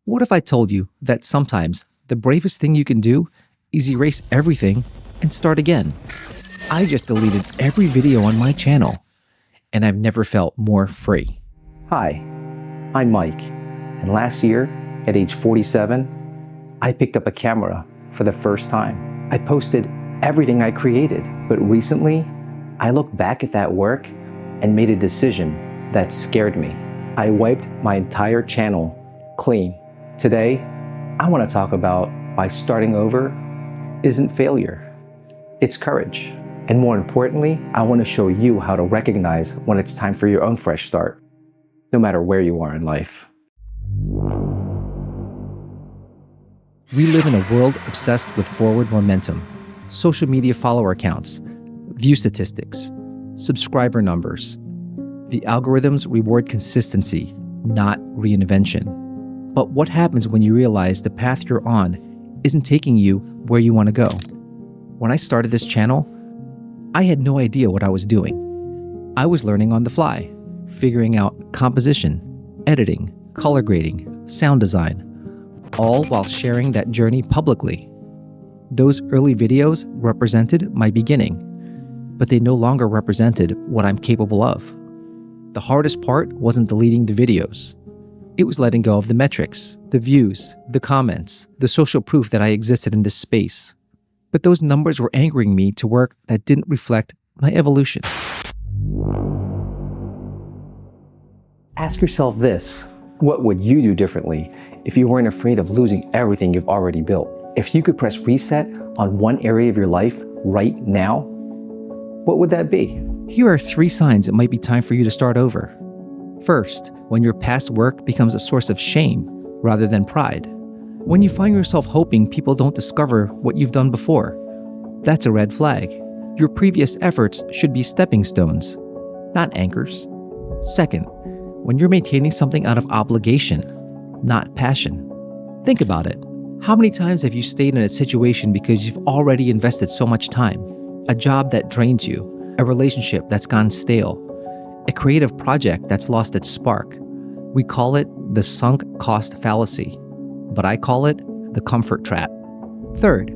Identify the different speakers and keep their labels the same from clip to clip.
Speaker 1: What if I told you that sometimes the bravest thing you can do is erase everything and start again? I just deleted every video on my channel, and I've never felt more free.
Speaker 2: Hi, I'm Mike, and last year, at age 47, I picked up a camera for the first time. I posted everything I created, but recently, I looked back at that work and made a decision that scared me. I wiped my entire channel clean. Today, I want to talk about why starting over isn't failure, it's courage. And more importantly, I want to show you how to recognize when it's time for your own fresh start, no matter where you are in life.
Speaker 1: We live in a world obsessed with forward momentum, social media follower counts, view statistics, subscriber numbers. The algorithms reward consistency, not reinvention. But what happens when you realize the path you're on isn't taking you where you want to go? When I started this channel, I had no idea what I was doing. I was learning on the fly, figuring out composition, editing, color grading, sound design, all while sharing that journey publicly. Those early videos represented my beginning, but they no longer represented what I'm capable of. The hardest part wasn't deleting the videos. It was letting go of the metrics, the views, the comments, the social proof that I existed in this space. But those numbers were angering me to work that didn't reflect my evolution.
Speaker 2: Ask yourself this: what would you do differently if you weren't afraid of losing everything you've already built? If you could press reset on one area of your life right now, what would that be?
Speaker 1: Here are 3 signs it might be time for you to start over. First, when your past work becomes a source of shame rather than pride. When you find yourself hoping people don't discover what you've done before, that's a red flag. Your previous efforts should be stepping stones, not anchors. Second, when you're maintaining something out of obligation, not passion. Think about it. How many times have you stayed in a situation because you've already invested so much time? A job that drains you, a relationship that's gone stale, a creative project that's lost its spark. We call it the sunk cost fallacy, but I call it the comfort trap. Third,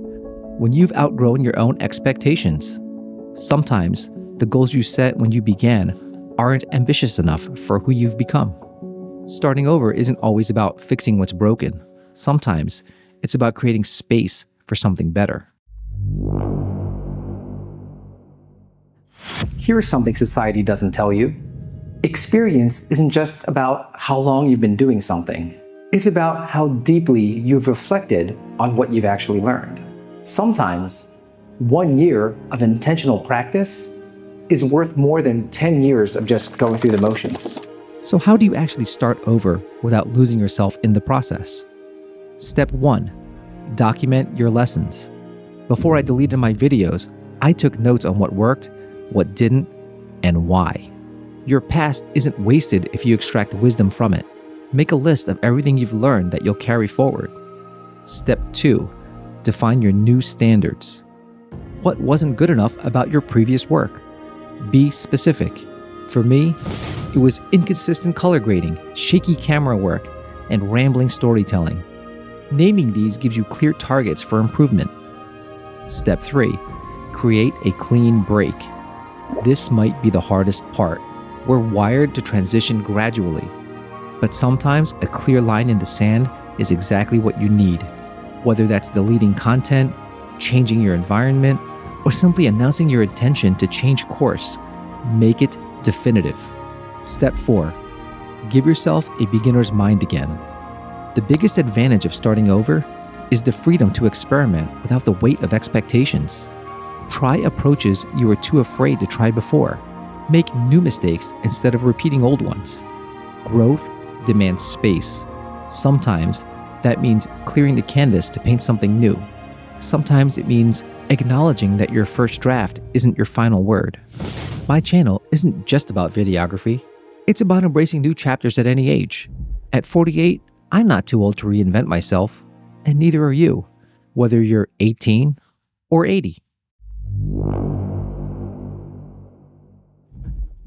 Speaker 1: when you've outgrown your own expectations. Sometimes the goals you set when you began aren't ambitious enough for who you've become. Starting over isn't always about fixing what's broken. Sometimes it's about creating space for something better.
Speaker 2: Here's something society doesn't tell you. Experience isn't just about how long you've been doing something. It's about how deeply you've reflected on what you've actually learned. Sometimes, 1 year of intentional practice is worth more than 10 years of just going through the motions.
Speaker 1: So how do you actually start over without losing yourself in the process? Step 1, document your lessons. Before I deleted my videos, I took notes on what worked, what didn't, and why. Your past isn't wasted if you extract wisdom from it. Make a list of everything you've learned that you'll carry forward. Step 2, define your new standards. What wasn't good enough about your previous work? Be specific. For me, it was inconsistent color grading, shaky camera work, and rambling storytelling. Naming these gives you clear targets for improvement. Step 3, create a clean break. This might be the hardest part. We're wired to transition gradually, but sometimes a clear line in the sand is exactly what you need. Whether that's deleting content, changing your environment, or simply announcing your intention to change course, make it definitive. Step 4, give yourself a beginner's mind again. The biggest advantage of starting over is the freedom to experiment without the weight of expectations. Try approaches you were too afraid to try before. Make new mistakes instead of repeating old ones. Growth demands space. Sometimes that means clearing the canvas to paint something new. Sometimes it means acknowledging that your first draft isn't your final word. My channel isn't just about videography. It's about embracing new chapters at any age. At 48, I'm not too old to reinvent myself, and neither are you, whether you're 18 or 80.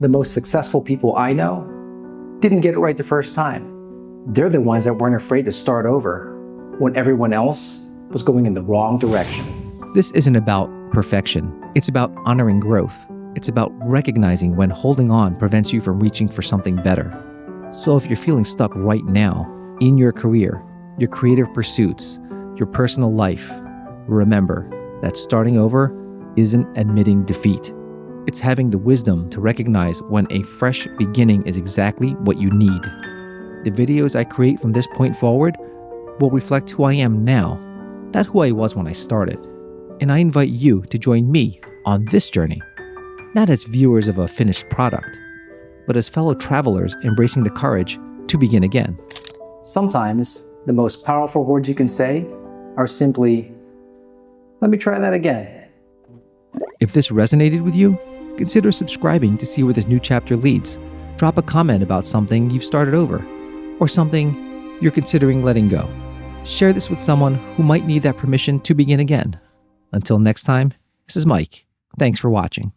Speaker 2: The most successful people I know didn't get it right the first time. They're the ones that weren't afraid to start over when everyone else was going in the wrong direction.
Speaker 1: This isn't about perfection. It's about honoring growth. It's about recognizing when holding on prevents you from reaching for something better. So if you're feeling stuck right now in your career, your creative pursuits, your personal life, remember that starting over isn't admitting defeat. It's having the wisdom to recognize when a fresh beginning is exactly what you need. The videos I create from this point forward will reflect who I am now, not who I was when I started. And I invite you to join me on this journey, not as viewers of a finished product, but as fellow travelers embracing the courage to begin again.
Speaker 2: Sometimes the most powerful words you can say are simply, "Let me try that again."
Speaker 1: If this resonated with you, consider subscribing to see where this new chapter leads. Drop a comment about something you've started over or something you're considering letting go. Share this with someone who might need that permission to begin again. Until next time, this is Mike. Thanks for watching.